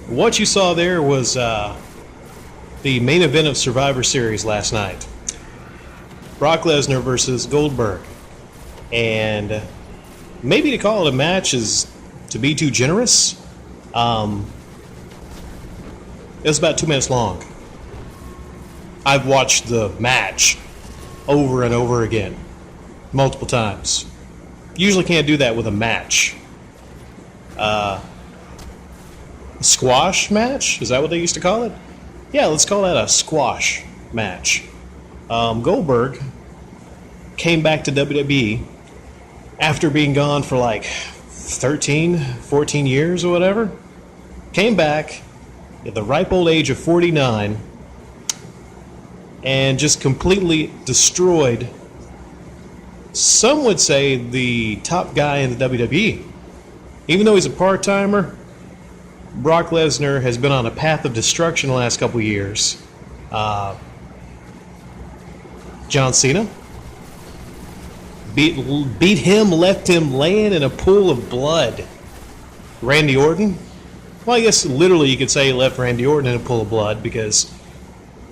What you saw there was the main event of Survivor Series last night. Brock Lesnar versus Goldberg. And maybe to call it a match is to be too generous. It was about 2 minutes long. I've watched the match over and over again, multiple times. Usually can't do that with a match. Squash match? Is that what they used to call it? Yeah, let's call that a squash match. Goldberg came back to WWE after being gone for like 13, 14 years or whatever. Came back at the ripe old age of 49 and just completely destroyed, some would say, the top guy in the WWE. Even though he's a part-timer, Brock Lesnar has been on a path of destruction the last couple years. John Cena beat him, left him laying in a pool of blood. Randy Orton, well, I guess literally you could say he left Randy Orton in a pool of blood because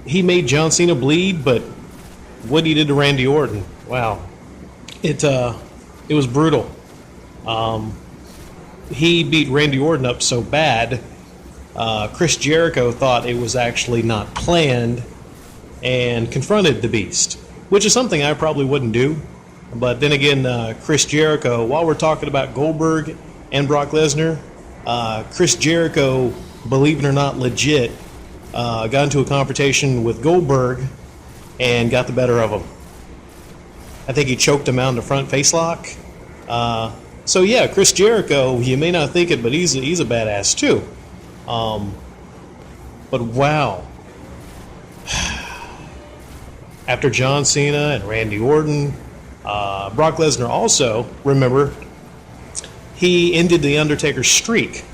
he made John Cena bleed, but what he did to Randy Orton, wow, it was brutal. He beat Randy Orton up so bad, Chris Jericho thought it was actually not planned and confronted the Beast, which is something I probably wouldn't do. But then again, Chris Jericho, while we're talking about Goldberg and Brock Lesnar, Chris Jericho, believe it or not, legit, got into a confrontation with Goldberg and got the better of him. I think he choked him out in the front face lock. So yeah, Chris Jericho, you may not think it, but he's a badass too. But wow. After John Cena and Randy Orton, Brock Lesnar also, remember, he ended the Undertaker's streak.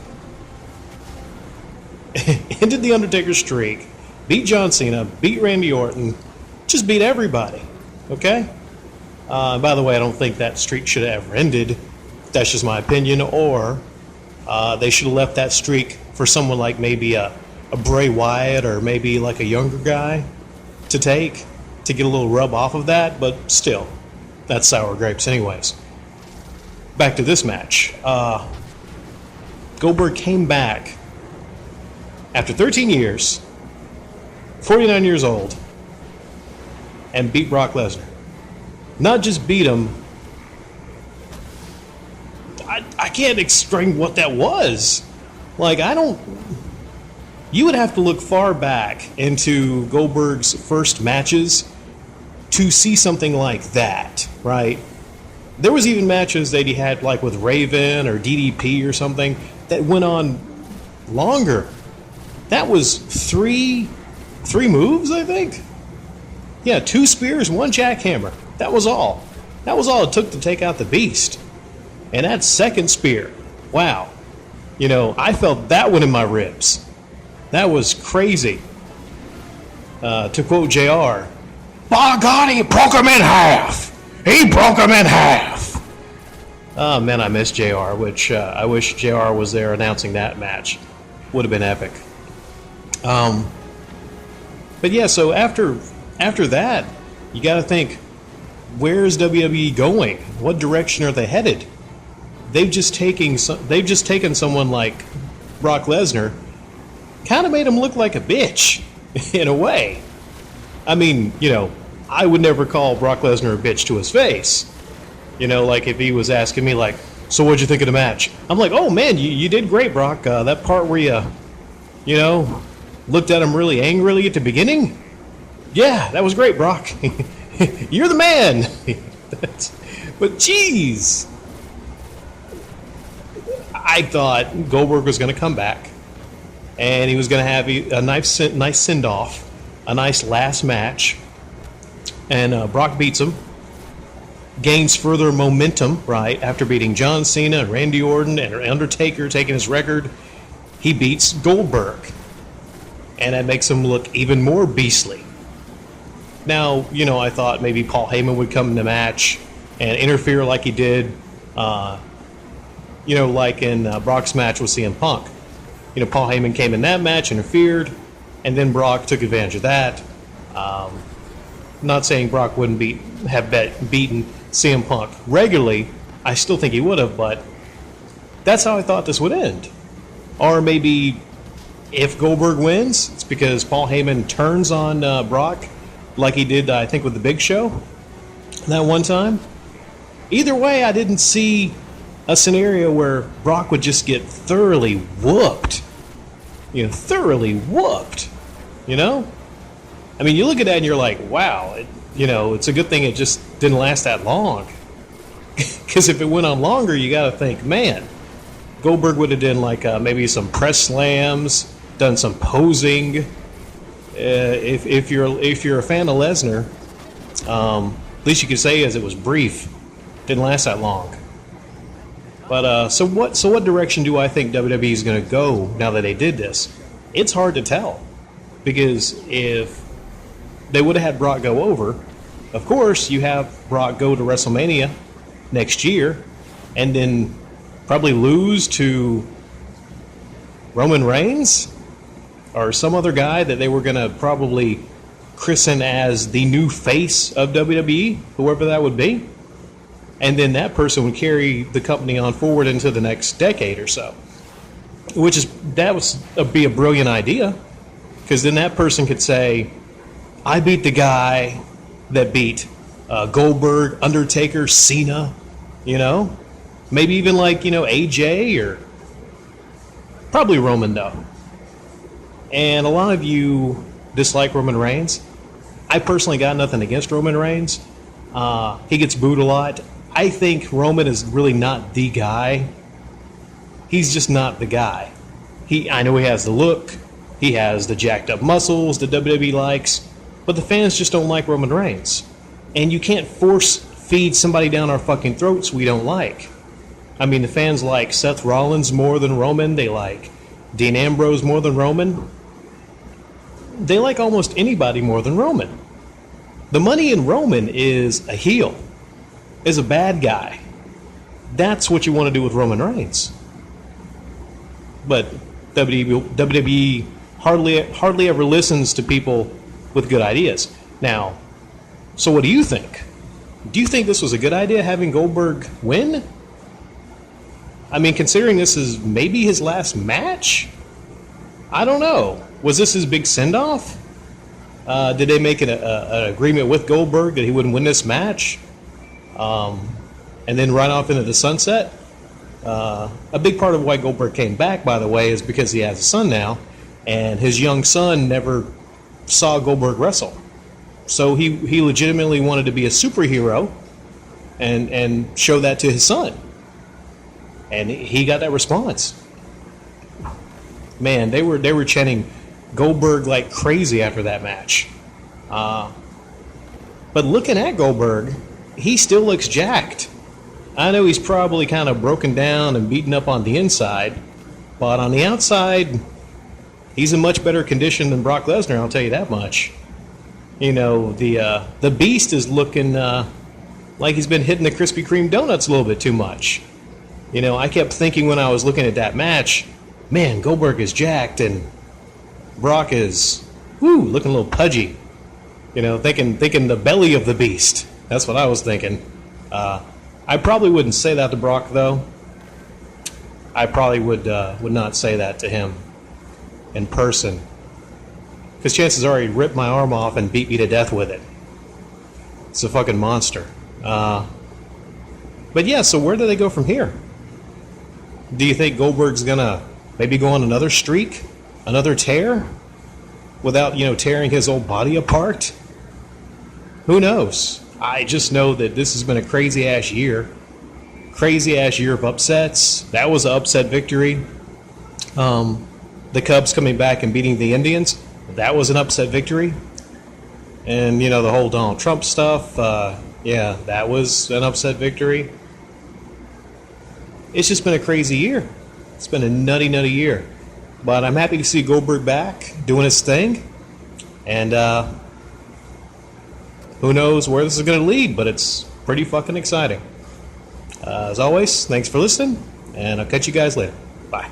Ended the Undertaker's streak, beat John Cena, beat Randy Orton, just beat everybody. Okay? By the way, I don't think that streak should have ever ended. That's just my opinion. Or they should have left that streak for someone like maybe a Bray Wyatt or maybe like a younger guy to take to get a little rub off of that. But still, that's sour grapes anyways. Back to this match. Goldberg came back after 13 years, 49 years old, and beat Brock Lesnar. Not just beat him, I can't explain what that was. Like, you would have to look far back into Goldberg's first matches to see something like that, right? There was even matches that he had like with Raven or DDP or something that went on longer. That was three moves, I think. Yeah, 2 spears, 1 jackhammer. That was all. That was all it took to take out the Beast. And that second spear, wow. You know, I felt that one in my ribs. That was crazy. To quote JR, by God, he broke him in half. He broke him in half. Oh, man, I miss JR, which I wish JR was there announcing that match. Would have been epic. But yeah, so after that, you got to think, where's WWE going? What direction are they headed? They've just taken someone like Brock Lesnar, kind of made him look like a bitch in a way. I mean, you know, I would never call Brock Lesnar a bitch to his face. You know, like if he was asking me like, so what'd you think of the match? I'm like, oh man, you did great, Brock. That part where you know, looked at him really angrily at the beginning. Yeah, that was great, Brock. You're the man. But geez, I thought Goldberg was going to come back and he was going to have a nice send-off, a nice last match. And Brock beats him, gains further momentum, right, after beating John Cena and Randy Orton and Undertaker, taking his record. He beats Goldberg, and that makes him look even more beastly. Now, you know, I thought maybe Paul Heyman would come in the match and interfere like he did, you know, like in Brock's match with CM Punk. Paul Heyman came in that match, interfered, and then Brock took advantage of that. Not saying Brock wouldn't have beaten CM Punk regularly. I still think he would have, but that's how I thought this would end. Or maybe if Goldberg wins, it's because Paul Heyman turns on Brock like he did, I think, with the Big Show that one time. Either way, I didn't see a scenario where Brock would just get thoroughly whooped. Thoroughly whooped. I mean, you look at that and you're like, wow, it's a good thing it just didn't last that long. Because if it went on longer, you got to think, man, Goldberg would have done like maybe some press slams, done some posing. If you're a fan of Lesnar, at least you could say as it was brief, didn't last that long. But so what direction do I think WWE is going to go now that they did this? It's hard to tell, because if they would have had Brock go over, of course you have Brock go to WrestleMania next year, and then probably lose to Roman Reigns or some other guy that they were going to probably christen as the new face of WWE, whoever that would be. And then that person would carry the company on forward into the next decade or so. That would be a brilliant idea, because then that person could say, I beat the guy that beat Goldberg, Undertaker, Cena, maybe even like, AJ, or probably Roman though. And a lot of you dislike Roman Reigns. I personally got nothing against Roman Reigns. He gets booed a lot. I think Roman is really not the guy. He's just not the guy. I know he has the look. He has the jacked up muscles that WWE likes. But the fans just don't like Roman Reigns. And you can't force feed somebody down our fucking throats we don't like. I mean, the fans like Seth Rollins more than Roman. They like Dean Ambrose more than Roman. They like almost anybody more than Roman. The money in Roman is a heel, is a bad guy. That's what you want to do with Roman Reigns. But WWE hardly ever listens to people with good ideas. Now, so what do you think? Do you think this was a good idea, having Goldberg win? I mean, considering this is maybe his last match? I don't know. Was this his big send-off? Did they make an agreement with Goldberg that he wouldn't win this match? And then run off into the sunset? A big part of why Goldberg came back, by the way, is because he has a son now, and his young son never saw Goldberg wrestle. So he legitimately wanted to be a superhero and show that to his son. And he got that response. Man, they were chanting Goldberg like crazy after that match. But looking at Goldberg, he still looks jacked. I know he's probably kind of broken down and beaten up on the inside, but on the outside, he's in much better condition than Brock Lesnar, I'll tell you that much. The Beast is looking like he's been hitting the Krispy Kreme donuts a little bit too much. I kept thinking when I was looking at that match, man, Goldberg is jacked and Brock is, looking a little pudgy. Thinking the belly of the Beast. That's what I was thinking. I probably wouldn't say that to Brock, though. I probably would not say that to him in person, because chances are he'd rip my arm off and beat me to death with it. It's a fucking monster. But yeah, so where do they go from here? Do you think Goldberg's gonna maybe go on another streak, another tear, without tearing his old body apart? Who knows? I just know that this has been a crazy ass year of upsets. That was an upset victory. The Cubs coming back and beating the Indians, that was an upset victory. And the whole Donald Trump stuff, that was an upset victory. It's just been a crazy year. It's been a nutty year. But I'm happy to see Goldberg back doing his thing. And who knows where this is going to lead, but it's pretty fucking exciting. As always, thanks for listening, and I'll catch you guys later. Bye.